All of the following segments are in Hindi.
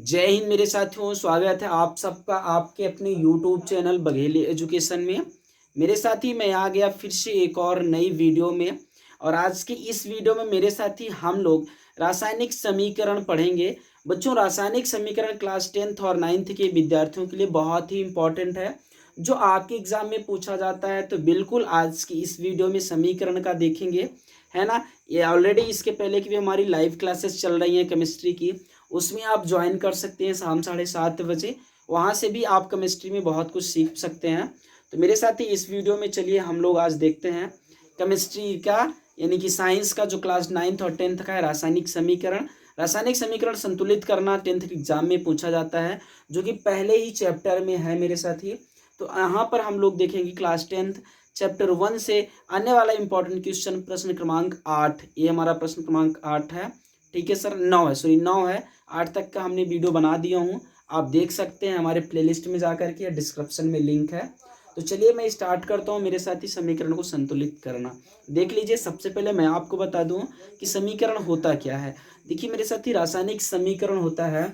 जय हिंद मेरे साथियों, स्वागत है आप सबका आपके अपने यूट्यूब चैनल बघेली एजुकेशन में। मेरे साथी मैं आ गया फिर से एक और नई वीडियो में। और आज की इस वीडियो में मेरे साथी हम लोग रासायनिक समीकरण पढ़ेंगे। बच्चों, रासायनिक समीकरण क्लास 10th और 9th के विद्यार्थियों के लिए बहुत ही इंपॉर्टेंट है, जो आपके एग्जाम में पूछा जाता है। तो बिल्कुल आज की इस वीडियो में समीकरण का देखेंगे, है ना। ये ऑलरेडी इसके पहले की भी हमारी लाइव क्लासेस चल रही हैं केमिस्ट्री की, उसमें आप ज्वाइन कर सकते हैं शाम 7:30 बजे। वहाँ से भी आप केमिस्ट्री में बहुत कुछ सीख सकते हैं। तो मेरे साथ ही इस वीडियो में चलिए हम लोग आज देखते हैं केमिस्ट्री का, यानी कि साइंस का, जो क्लास 9th और 10th का है, रासायनिक समीकरण। रासायनिक समीकरण संतुलित करना 10th एग्जाम में पूछा जाता है, जो कि पहले ही चैप्टर में है मेरे साथी। तो यहाँ पर हम लोग देखेंगे क्लास 10th चैप्टर 1 से आने वाला इंपॉर्टेंट क्वेश्चन, प्रश्न क्रमांक 8। ये हमारा प्रश्न क्रमांक 8 है, ठीक है सर। 9 है, सॉरी 9 है। 8 तक का हमने वीडियो बना दिया हूँ, आप देख सकते हैं हमारे प्लेलिस्ट में जाकर के, डिस्क्रिप्शन में लिंक है। तो चलिए मैं स्टार्ट करता हूँ मेरे साथ ही समीकरण को संतुलित करना। देख लीजिए, सबसे पहले मैं आपको बता दूं कि समीकरण होता क्या है। देखिए मेरे साथ ही, रासायनिक समीकरण होता है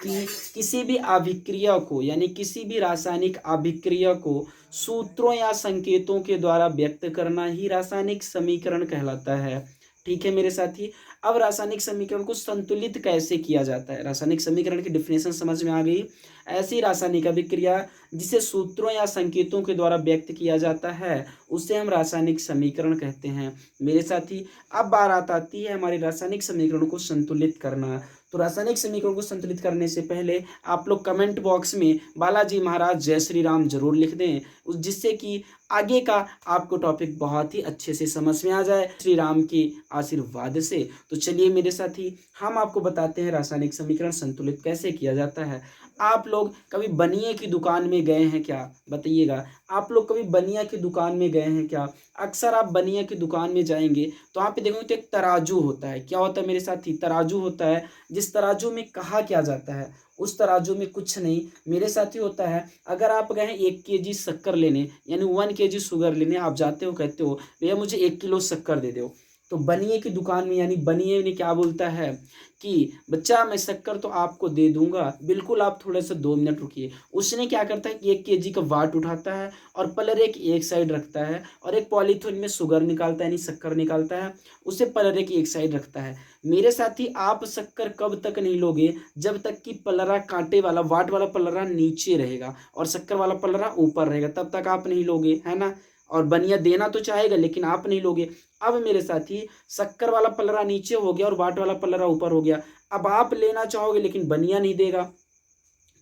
कि किसी भी अभिक्रिया को, यानी किसी भी रासायनिक अभिक्रिया को सूत्रों या संकेतों के द्वारा व्यक्त करना ही रासायनिक समीकरण कहलाता है, ठीक है मेरे साथी। अब रासायनिक समीकरण को संतुलित कैसे किया जाता है, रासायनिक समीकरण की डिफिनेशन समझ में आ गई। ऐसी रासायनिक अभिक्रिया जिसे सूत्रों या संकेतों के द्वारा व्यक्त किया जाता है, उसे हम रासायनिक समीकरण कहते हैं मेरे साथी। अब बात आती है हमारी रासायनिक समीकरण को संतुलित करना। तो रासायनिक समीकरण को संतुलित करने से पहले आप लोग कमेंट बॉक्स में बालाजी महाराज जय श्री राम जरूर लिख दें, जिससे कि आगे का आपको टॉपिक बहुत ही अच्छे से समझ में आ जाए श्री राम के आशीर्वाद से। तो चलिए मेरे साथी, हम आपको बताते हैं रासायनिक समीकरण संतुलित कैसे किया जाता है। आप लोग कभी बनिए की दुकान में गए हैं क्या, बताइएगा। आप लोग कभी बनिया की दुकान में गए हैं क्या? अक्सर आप बनिया की दुकान में जाएंगे तो वहाँ पे देखोगे तो एक तराजू होता है। क्या होता है मेरे साथी? तराजू होता है। जिस तराजू में कहा क्या जाता है, उस तराजू में कुछ नहीं मेरे साथी होता है। अगर आप गए हैं 1 kg शक्कर लेने, यानी 1 kg शुगर लेने, आप जाते हो, कहते हो भैया मुझे 1 किलो शक्कर दे दो। तो बनिए की दुकान में, यानी बनिए ने क्या बोलता है कि बच्चा मैं शक्कर तो आपको दे दूंगा, बिल्कुल आप थोड़े से 2 मिनट रुकिए। उसने क्या करता है कि 1 kg का वाट उठाता है और पलरे की एक साइड रखता है, और एक पॉलीथीन में शुगर निकालता है, यानी शक्कर निकालता है, उसे पलरे की एक साइड रखता है। मेरे साथी, आप शक्कर कब तक नहीं लोगे? जब तक कि पलरा, कांटे वाला वाट वाला पलरा नीचे रहेगा और शक्कर वाला पलरा ऊपर रहेगा, तब तक आप नहीं लोगे, है ना। और बनिया देना तो चाहेगा लेकिन आप नहीं लोगे। अब मेरे साथी, शक्कर वाला पलरा नीचे हो गया और वाट वाला पलरा ऊपर हो गया। अब आप लेना चाहोगे लेकिन बनिया नहीं देगा,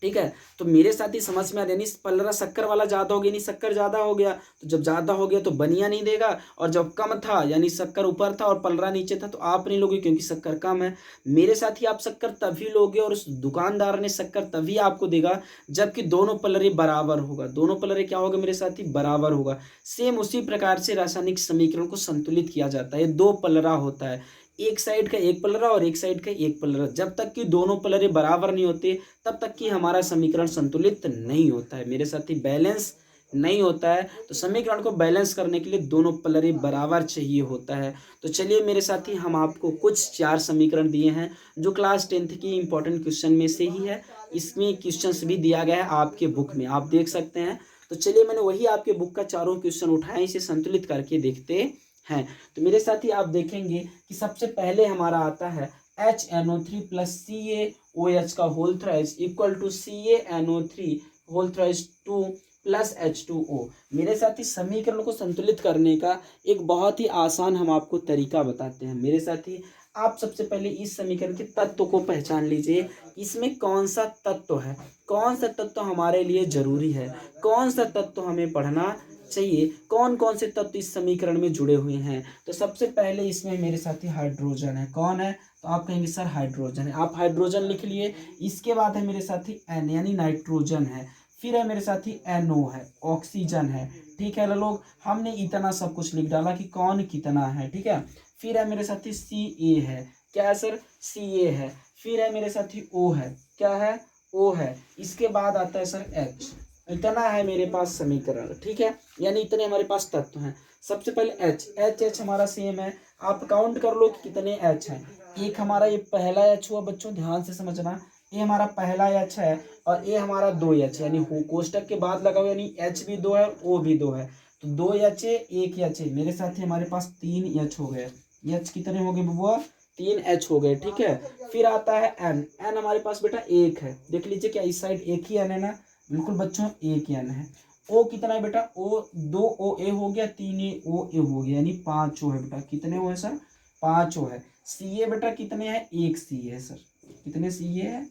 ठीक है। तो मेरे साथ ही समझ में आ रहा है, यानी पलरा शक्कर वाला ज्यादा हो गया, यानी शक्कर ज्यादा हो गया। तो जब ज्यादा हो गया तो बनिया नहीं देगा, और जब कम था यानी शक्कर ऊपर था और पलरा नीचे था, तो आप नहीं लोगे क्योंकि शक्कर कम है। मेरे साथ ही, आप शक्कर तभी लोगे और उस दुकानदार ने शक्कर तभी आपको देगा जबकि दोनों पलरे बराबर होगा। दोनों पलरे क्या होगा मेरे साथी? बराबर होगा। सेम उसी प्रकार से रासायनिक समीकरण को संतुलित किया जाता है। दो पलरा होता है, एक साइड का एक पलरा और एक साइड का एक पलरा। जब तक कि दोनों पलरे बराबर नहीं होते तब तक कि हमारा समीकरण संतुलित नहीं होता है मेरे साथी, बैलेंस नहीं होता है। तो समीकरण को बैलेंस करने के लिए दोनों पलरे बराबर चाहिए होता है। तो चलिए मेरे साथी, हम आपको कुछ 4 समीकरण दिए हैं जो क्लास 10th की इंपॉर्टेंट क्वेश्चन में से ही है। इसमें क्वेश्चंस भी दिया गया है आपके बुक में, आप देख सकते हैं। तो चलिए, मैंने वही आपके बुक का चारों क्वेश्चन उठाए, इसे संतुलित करके देखते हैं। तो मेरे साथी, आप देखेंगे कि सबसे पहले हमारा आता है HNO3 प्लस CaOH का whole thrice equal to CaNO3 whole thrice 2 plus H2O। मेरे साथी, समीकरण को संतुलित करने का एक बहुत ही आसान हम आपको तरीका बताते हैं मेरे साथी। आप सबसे पहले इस समीकरण के तत्व को पहचान लीजिए, इसमें कौन सा तत्व है, कौन सा तत्व हमारे लिए जरूरी है, कौन सा तत्व हमें पढ़ना चाहिए, कौन कौन से तत्व इस समीकरण में जुड़े हुए हैं। तो सबसे पहले इसमें मेरे साथी हाइड्रोजन है। कौन है? तो आप कहेंगे सर हाइड्रोजन है, आप हाइड्रोजन लिख लिए। इसके बाद है मेरे साथी एन, यानी नाइट्रोजन है। फिर है मेरे साथी NO है, ऑक्सीजन है, ठीक है लोग। हमने इतना सब कुछ लिख डाला कि कौन कितना है, ठीक है। फिर है मेरे साथी Ca है, क्या है सर? Ca है। फिर है मेरे साथी O है, क्या है? O है। इसके बाद आता है सर H। इतना है मेरे पास समीकरण, ठीक है, यानी इतने हमारे पास तत्व हैं। सबसे पहले H हमारा सेम है। आप काउंट कर लो कि कितने H हैं। एक हमारा ये पहला H हुआ, बच्चों ध्यान से समझना, ए हमारा पहला एच है और ए हमारा 2 एच है, यानी कोष्टक के बाद लगा हुआ, यानी एच भी 2 है और ओ भी 2 है, तो 2 एच है 1 एच है, मेरे साथ ही हमारे पास 3 एच हो गए। एच कितने हो गए बबुआ? 3 एच हो गए, ठीक है। फिर आता है एन। एन हमारे पास बेटा 1 है, देख लीजिए क्या इस साइड एक ही एन है ना? बिल्कुल बच्चों एक ही एन है। ओ कितना है बेटा? ओ 2 ओ ए हो गया, 3 ए ओ ए हो गया, यानी 5 ओ है बेटा। कितने ओ है सर? 5 ओ है। सी ए बेटा कितने हैं? 1 सी है सर। कितने सी ए है?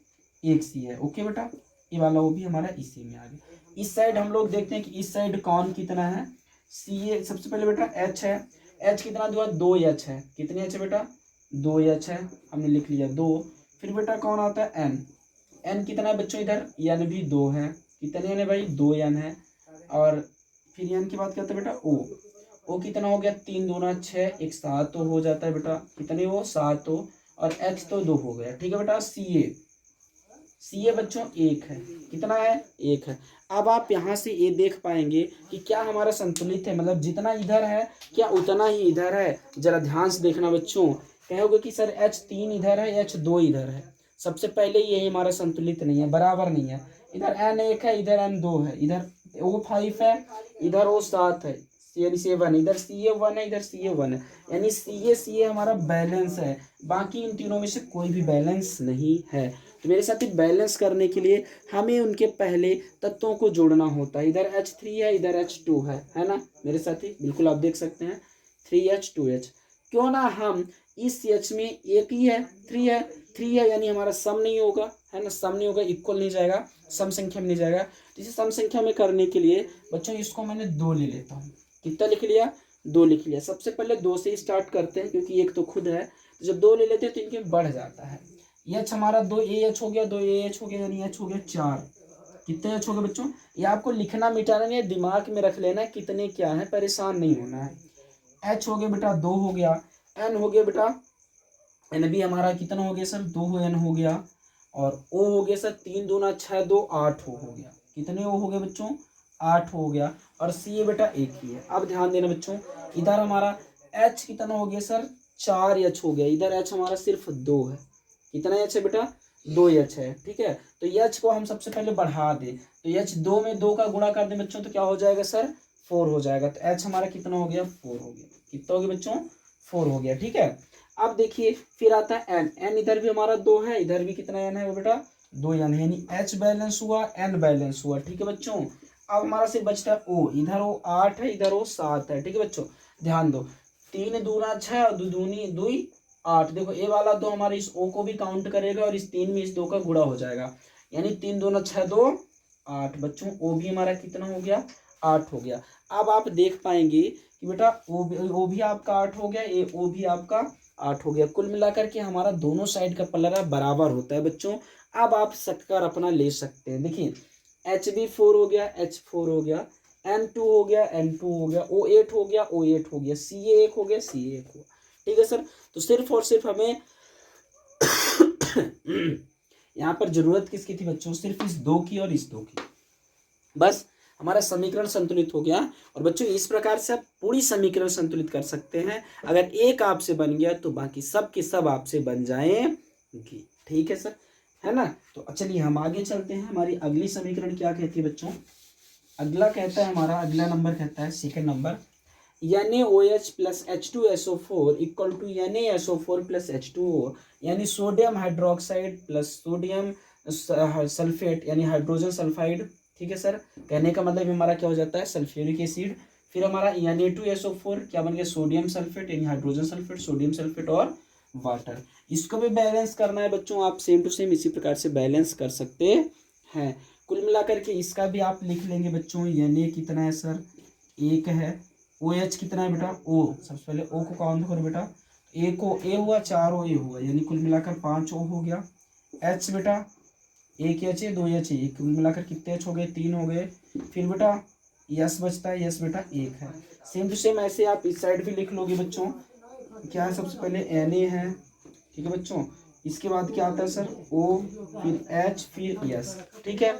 1 सी है। ओके बेटा, ये वाला वो भी हमारा इसी में आ गया। इस साइड हम लोग देखते हैं कि इस साइड कौन कितना है। सी ए सबसे पहले बेटा एच है। एच कितना हुआ? 2 एच है। कितने एच है बेटा? 2 एच है, हमने लिख लिया 2। फिर बेटा कौन आता है? एन। एन कितना है बच्चों? इधर एन भी 2 है। कितने एन है भाई? 2 एन है। और फिर एन की बात करते हैं बेटा ओ। ओ कितना हो गया? 3 दूना 6, एक 7 तो हो जाता है बेटा। कितने हो? 7 हो। और एच तो 2 हो गया, ठीक है बेटा। सी ए, सी ए बच्चों 1 है। कितना है? 1 है। अब आप यहाँ से ये देख पाएंगे कि क्या हमारा संतुलित है, मतलब जितना इधर है क्या उतना ही इधर है? जरा ध्यान से देखना बच्चों। कहोगे कि सर H3 इधर है, H2 इधर है। सबसे पहले यही हमारा संतुलित नहीं है, बराबर नहीं है। इधर N1 है, इधर N2 है, इधर O5 है, इधर O7 है, यानी 7, इधर CA1 है, इधर CA1 है, यानी CA हमारा बैलेंस है। बाकी इन तीनों में से कोई भी बैलेंस नहीं है। तो मेरे साथ बैलेंस करने के लिए हमें उनके पहले तत्वों को जोड़ना होता है। इधर H3 है, इधर H2 है ना मेरे साथी? बिल्कुल आप देख सकते हैं 3H 2H। क्यों ना हम इस H में एक ही है, 3 है, 3 है, यानी हमारा सम नहीं होगा, है ना? सम नहीं होगा, इक्वल नहीं जाएगा, सम संख्या में नहीं जाएगा। तो इसे सम संख्या में करने के लिए बच्चों इसको मैंने 2 ले लेता हूँ। कितना लिख लिया? 2 लिख लिया। सबसे पहले 2 से ही स्टार्ट करते हैं, क्योंकि एक तो खुद है, तो जब 2 ले लेते हैं तो इनके बढ़ जाता है। एच हमारा 2 ए एच हो गया, 2 ए एच हो गया, यानी एच हो गया 4। कितने एच हो गए बच्चों? ये आपको लिखना मिटाना नहीं है, दिमाग में रख लेना है कितने क्या है, परेशान नहीं होना है। एच हो गया बेटा 2 हो गया। एन हो गया बेटा, एन भी हमारा कितना हो गया सर? 2 एन हो गया। और ओ हो गया सर 3 दूना 6, 2 8 हो गया। कितने ओ हो गए बच्चों? 8 हो गया। और सी ए बेटा एक ही है। अब ध्यान देना बच्चों, इधर हमारा एच कितना हो गया सर? 4 एच हो गया। इधर एच हमारा सिर्फ 2 है। कितना एच है बेटा? 2 एच है, ठीक है। तो एच को हम सबसे पहले बढ़ा दें, तो एच 2 में 2 का गुणा कर दें बच्चों, तो क्या हो जाएगा सर? 4 हो जाएगा। तो एच हमारा कितना हो गया? 4 हो गया। कितना हो गया बच्चों? 4 हो गया, ठीक है। अब देखिए फिर आता है एन। एन इधर भी हमारा 2 है, इधर भी कितना एन है वो बेटा? 2 एन है, यानी एच बैलेंस हुआ, एन बैलेंस हुआ, ठीक है बच्चों। अब हमारा से बचता है ओ। इधर वो 8 है, इधर वो 7 है, ठीक है बच्चों। ध्यान दो, 3 दूना 6 और 2 दूनी 2 8। देखो ए वाला 2 हमारे इस ओ को भी काउंट करेगा और इस 3 में इस 2 का गुणा हो जाएगा, यानी 3 दूना 6 2 8 बच्चों। ओ भी हमारा कितना हो गया? 8 हो गया। अब आप देख पाएंगे कि बेटा ओ भी आपका 8 हो गया, ए ओ भी आपका 8 हो गया। कुल मिलाकर के हमारा दोनों साइड का पलड़ा बराबर होता है बच्चों। अब आप शक्कर अपना ले सकते हैं। देखिए एच बी 4 हो गया, एच 4 हो गया, N2 हो गया, N2 हो गया, O8 हो गया, O8 हो गया, CA1 हो गया, CA1 हो गया, ठीक है सर। तो सिर्फ और सिर्फ हमें यहाँ पर जरूरत किसकी थी बच्चों? सिर्फ इस 2 की और इस 2 की, बस हमारा समीकरण संतुलित हो गया। और बच्चों इस प्रकार से आप पूरी समीकरण संतुलित कर सकते हैं। अगर एक आपसे बन गया तो बाकी सब के सब आपसे बन जाएंगी, ठीक है सर, है ना? तो चलिए हम आगे चलते हैं। हमारी अगली समीकरण क्या कहती है बच्चों? अगला कहता है हमारा, अगला नंबर कहता है सेकंड नंबर, NaOH plus H2SO4 equal to NaSO4 plus H2O, यानी sodium hydroxide plus sodium sulphate, यानी हाइड्रोजन सल्फाइड, ठीक है सर। कहने का मतलब हमारा क्या हो जाता है? Sulphuric acid. फिर हमारा Na2SO4 क्या बन गया? सोडियम सल्फेट, यानी हाइड्रोजन सल्फेट, सोडियम सल्फेट और वाटर। इसको भी बैलेंस करना है बच्चों, आप सेम टू सेम इसी प्रकार से बैलेंस कर सकते हैं। कुल मिलाकर के इसका भी आप लिख लेंगे बच्चों। Na कितना है सर? 1 है। OH कितना है बेटा? O। सबसे पहले O को काउंट करो बेटा। A को A हुआ, 4 O A हुआ, यानी कुल मिलाकर 5 O हो गया। H बेटा 1 H है, 2 H है, कुल मिलाकर कितने H हो गए? 3 हो गए। फिर बेटा S बचता है, S बेटा 1 है। सेम टू सेम ऐसे आप इस साइड भी लिख लोगे बच्चों। क्या है? सबसे पहले Na है, ठीक है बच्चों। इसके बाद क्या आता है सर? O, फिर H, फिर S, ठीक है।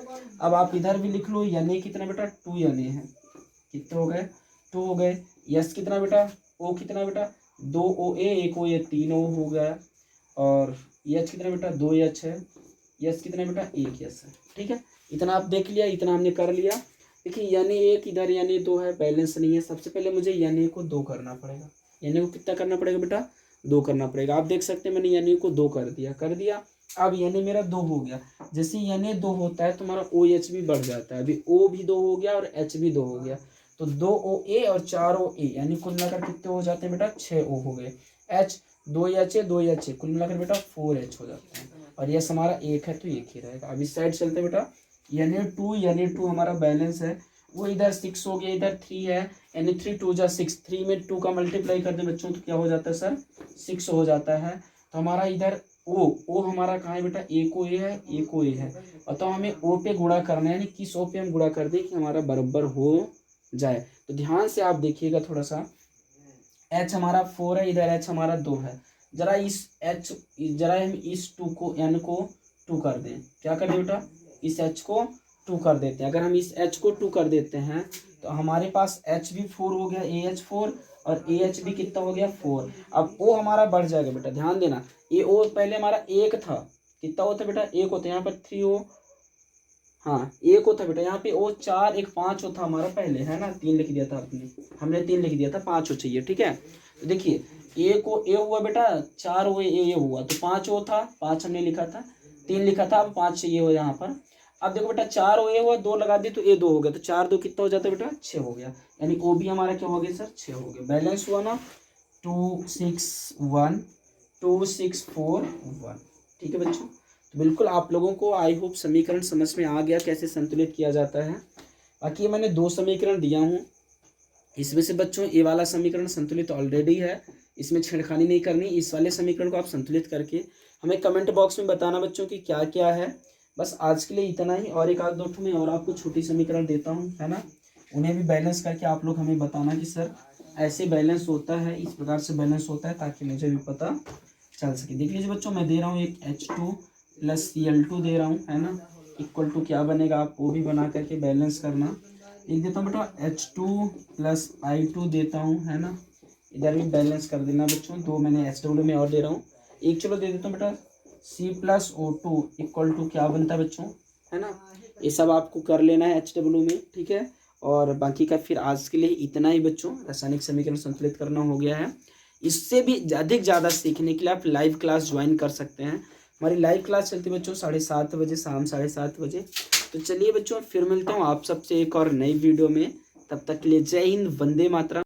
अब आप इधर भी लिख लो। Na कितना बेटा? 2 Na है। कितने हो गए? 2 हो गए। यस कितना बेटा? ओ कितना बेटा? 2 ओ ए 1 ओ ए 3 ओ हो गया। और एच कितना बेटा? 2 एच है। यस कितना बेटा, एक यस है। ठीक है, इतना आप देख लिया, इतना हमने कर लिया। देखिए यानी एक इधर यानी 2 है, बैलेंस नहीं है। सबसे पहले मुझे यानी को 2 करना पड़ेगा। यानी को कितना करना पड़ेगा बेटा, 2 करना पड़ेगा। आप देख सकते हैं मैंने यानी को 2 कर दिया। अब यानी मेरा 2 हो गया। जैसे यानी 2 होता है तुम्हारा ओ एच भी बढ़ जाता है। अभी ओ भी 2 हो गया और एच भी 2 हो गया, तो 2 ओ ए और 4 ओ ए, यानी कुल मिलाकर कितने हो जाते हैं बेटा, 6 ओ हो गए। एच 2 एच है, 2 एच है, कुल मिलाकर बेटा 4 एच हो जाता है। और यस हमारा एक है तो एक ही रहेगा। अब इस साइड चलते बेटा, यानी टू हमारा बैलेंस है, वो इधर 6 हो गया, इधर 3 है, यानी 3 2 जा 6, 3 में 2 का मल्टीप्लाई कर दे बच्चों तो क्या हो जाता है सर, 6 हो जाता है। तो हमारा इधर ओ हमारा कहाँ है बेटा, एक ओ ए है, एक ओ ए है। और तो हमें ओ पे गुणा करना है, यानी किस ओ पे हम गुणा कर दें कि हमारा बराबर हो जाए। तो ध्यान से आप देखिएगा थोड़ा सा, एच हमारा 4 है, इधर एच हमारा 2 है। जरा हम इस 2 को एन को 2 कर दें। क्या कर दें बेटा, इस एच को 2 कर देते हैं। अगर हम इस एच को 2 कर देते हैं तो हमारे पास एच भी 4 हो गया, ए एच 4, और ए एच भी कितना हो गया, 4। अब ओ हमारा बढ़ जाएगा बेटा, ध्यान देना। ये ओ पहले हमारा एक था, कितना होता बेटा, एक होता है। यहाँ पर 3 ओ, हाँ एक होता बेटा। यहाँ पे ओ 4 एक 5 होता हमारा पहले, है ना, 3 लिख दिया था हमने 3 लिख दिया था, 5 हो चाहिए। ठीक है, तो देखिए ए को ए हुआ बेटा, 4 हुए ए हुआ, तो 5 ओ था, 5 हमने लिखा था, 3 लिखा था, अब 5 चाहिए हो यहाँ पर। अब देखो बेटा 4 ओ ए हुआ, 2 लगा दिए तो ए 2 हो गया, तो 4 2 कितना हो जाता है बेटा, 6 हो गया। यानी ओ भी हमारा क्या हो गया सर, 6 हो गया। बैलेंस हुआ ना 2 6 1 2 6 4 1। ठीक है बच्चों, तो बिल्कुल आप लोगों को आई होप समीकरण समझ में आ गया कैसे संतुलित किया जाता है। बाकी मैंने 2 समीकरण दिया हूँ, इसमें से बच्चों ये वाला समीकरण संतुलित ऑलरेडी है, इसमें छेड़खानी नहीं करनी। इस वाले समीकरण को आप संतुलित करके हमें कमेंट बॉक्स में बताना बच्चों कि क्या क्या है। बस आज के लिए इतना ही, और एक आध दो ठो में और आपको छोटी समीकरण देता हूँ, है ना, उन्हें भी बैलेंस करके आप लोग हमें बताना कि सर ऐसे बैलेंस होता है, इस प्रकार से बैलेंस होता है, ताकि मुझे भी पता चल सके। देख लीजिए बच्चों, मैं दे रहा हूँ एक H2 + Cl2 दे रहा हूँ, है ना, इक्वल टू क्या बनेगा आप वो भी बना करके बैलेंस करना। लिख देता हूँ बेटा H2 + I2 देता हूँ, है ना, इधर भी बैलेंस कर देना बच्चों। 2 मैंने SW में और दे रहा हूँ, एक चलो दे देता हूँ बेटा C + O2 इक्वल टू क्या बनता है बच्चों, है ना। ये सब आपको कर लेना है HW में, ठीक है। और बाकी का फिर आज के लिए इतना ही बच्चों, रासायनिक समीकरण संतुलित करना हो गया है। इससे भी अधिक ज़्यादा सीखने के लिए आप लाइव क्लास ज्वाइन कर सकते हैं। हमारी लाइव क्लास चलती है बच्चों 7:30 बजे, शाम 7:30 बजे। तो चलिए बच्चों, फिर मिलता हूँ आप सबसे एक और नई वीडियो में। तब तक के लिए जय हिंद, वंदे मातरम।